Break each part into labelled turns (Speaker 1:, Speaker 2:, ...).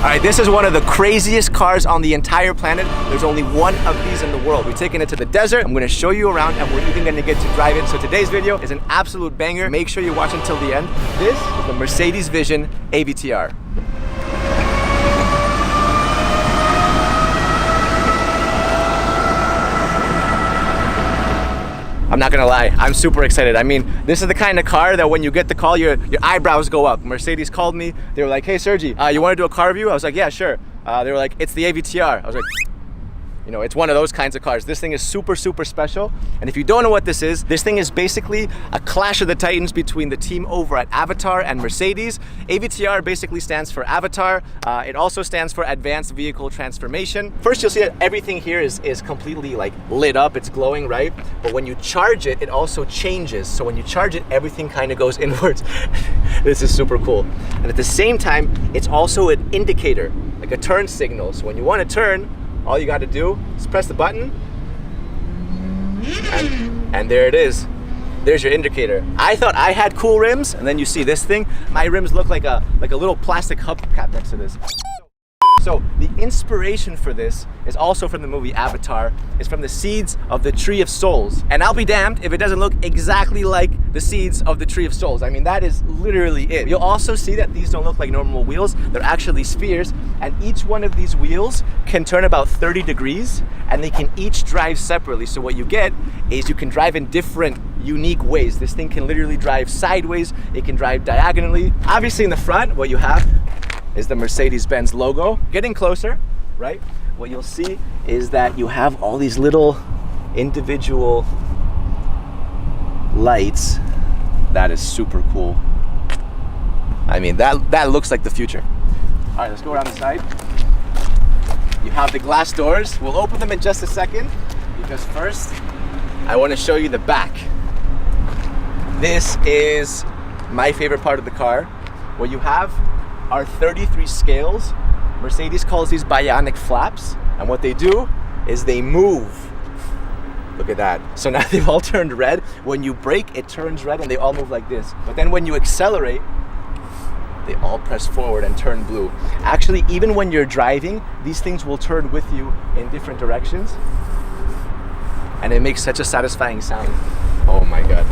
Speaker 1: All right, this is one of the craziest cars on the entire planet. There's only one of these in the world. We're taking it to the desert. I'm gonna show you around and we're even gonna get to drive it. So today's video is an absolute banger. Make sure you watch until the end. This is the Mercedes Vision AVTR. I'm not gonna lie, I'm super excited. I mean, this is the kind of car that when you get the call, your eyebrows go up. Mercedes called me. They were like, hey Sergi, you wanna do a car review? I was like, yeah, sure. They were like, it's the AVTR. I was like, you know, it's one of those kinds of cars. This thing is super, super special. And if you don't know what this thing is basically a clash of the titans between the team over at AVTR and Mercedes. AVTR basically stands for Avatar. It also stands for Advanced Vehicle Transformation. First, you'll see that everything here is completely like lit up. It's glowing, right? But when you charge it, it also changes. So when you charge it, everything kind of goes inwards. This is super cool. And at the same time, it's also an indicator, like a turn signal. So when you want to turn, all you got to do is press the button and there it is. There's your indicator. I thought I had cool rims, and then you see this thing. My rims look like a little plastic hubcap next to this. So the inspiration for this is also from the movie Avatar. It's from the seeds of the Tree of Souls. And I'll be damned if it doesn't look exactly like the seeds of the Tree of Souls. I mean, that is literally it. You'll also see that these don't look like normal wheels. They're actually spheres. And each one of these wheels can turn about 30 degrees and they can each drive separately. So what you get is you can drive in different unique ways. This thing can literally drive sideways. It can drive diagonally. Obviously in the front, what you have is the Mercedes-Benz logo. Getting closer, right? What you'll see is that you have all these little individual lights. That is super cool. I mean, that looks like the future. All right, let's go around the side. You have the glass doors. We'll open them in just a second because first, I want to show you the back. This is my favorite part of the car. What you have are 33 scales. Mercedes calls these bionic flaps, and what they do is they move. Look at that. So now they've all turned red. When you brake, it turns red and they all move like this. But then when you accelerate, they all press forward and turn blue. Actually, even when you're driving, these things will turn with you in different directions. And it makes such a satisfying sound. Oh my God.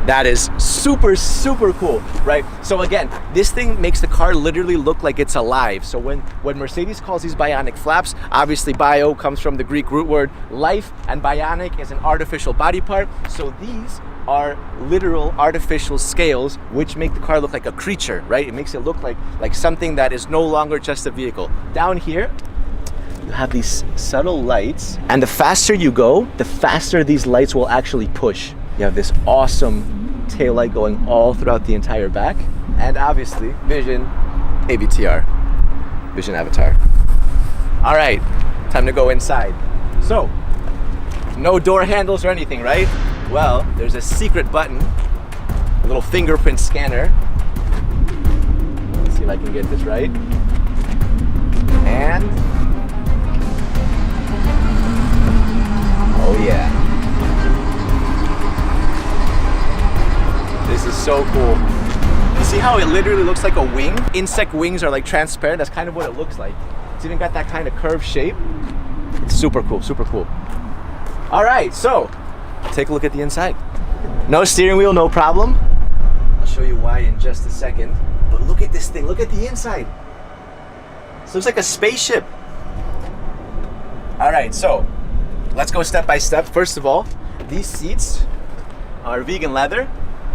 Speaker 1: That is super, super cool, right? So again, this thing makes the car literally look like it's alive. So when Mercedes calls these bionic flaps, obviously bio comes from the Greek root word life, and bionic is an artificial body part. So these are literal artificial scales which make the car look like a creature, right? It makes it look like something that is no longer just a vehicle. Down here, you have these subtle lights, and the faster you go, the faster these lights will actually push. You have this awesome taillight going all throughout the entire back. And obviously, Vision AVTR, Vision Avatar. All right, time to go inside. So, no door handles or anything, right? Well, there's a secret button, a little fingerprint scanner. Let's see if I can get this right. And, oh yeah. This is so cool. You see how it literally looks like a wing? Insect wings are like transparent. That's kind of what it looks like. It's even got that kind of curved shape. It's super cool, super cool. All right, so take a look at the inside. No steering wheel, no problem. I'll show you why in just a second. But look at this thing, look at the inside. This looks like a spaceship. All right, so let's go step by step. First of all, these seats are vegan leather.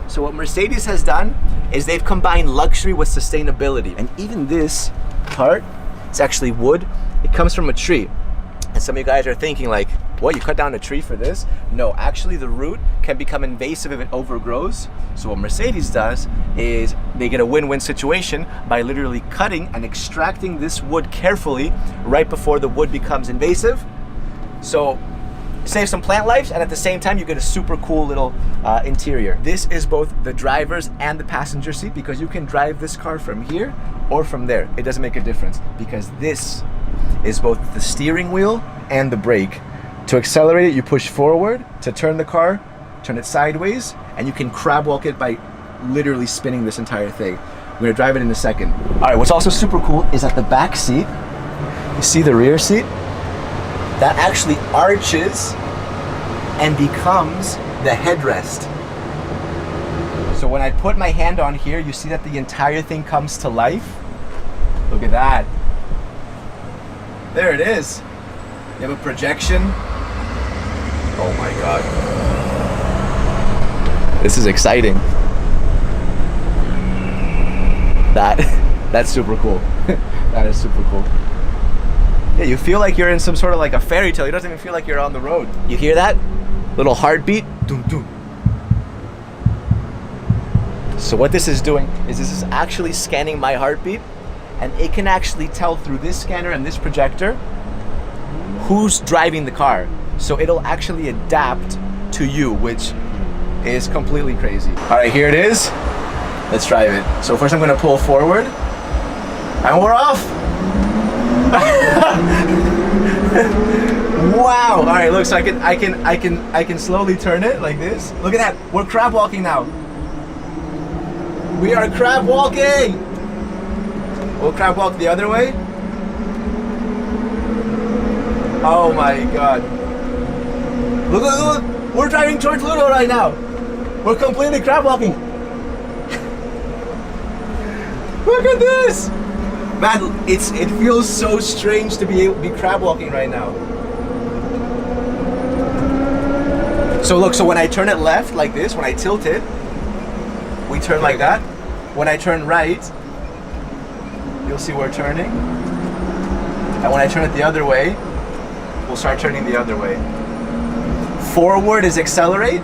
Speaker 1: So what Mercedes has done is they've combined luxury with sustainability. And even this part, it's actually wood. It comes from a tree. And some of you guys are thinking like, what, you cut down a tree for this? No, actually the root can become invasive if it overgrows. So what Mercedes does is they get a win-win situation by literally cutting and extracting this wood carefully right before the wood becomes invasive. So save some plant lives, and at the same time you get a super cool little interior. This is both the driver's and the passenger seat because you can drive this car from here or from there. It doesn't make a difference because this is both the steering wheel and the brake. To accelerate it, you push forward. To turn the car, turn it sideways, and you can crab walk it by literally spinning this entire thing. I'm gonna drive it in a second. All right, what's also super cool is at the back seat, you see the rear seat? That actually arches and becomes the headrest. So when I put my hand on here, you see that the entire thing comes to life. Look at that. There it is. You have a projection. Oh my God. This is exciting. That's super cool. That is super cool. Yeah, you feel like you're in some sort of like a fairy tale. It doesn't even feel like you're on the road. You hear that? Little heartbeat. Doom, doom. So what this is doing is this is actually scanning my heartbeat, and it can actually tell through this scanner and this projector who's driving the car. So it'll actually adapt to you, which is completely crazy. All right, here it is. Let's drive it. So first I'm gonna pull forward, and we're off. Wow. All right, look, so I can slowly turn it like this. Look at that. We're crab walking now. We are crab walking. We'll crab walk the other way. Oh my God. Look, look, look. We're driving towards Ludo right now. We're completely crab walking. Look at this. Man, it feels so strange to be crab walking right now. So look, so when I turn it left like this, when I tilt it, we turn like that. When I turn right, you'll see we're turning. And when I turn it the other way, we'll start turning the other way. Forward is accelerate,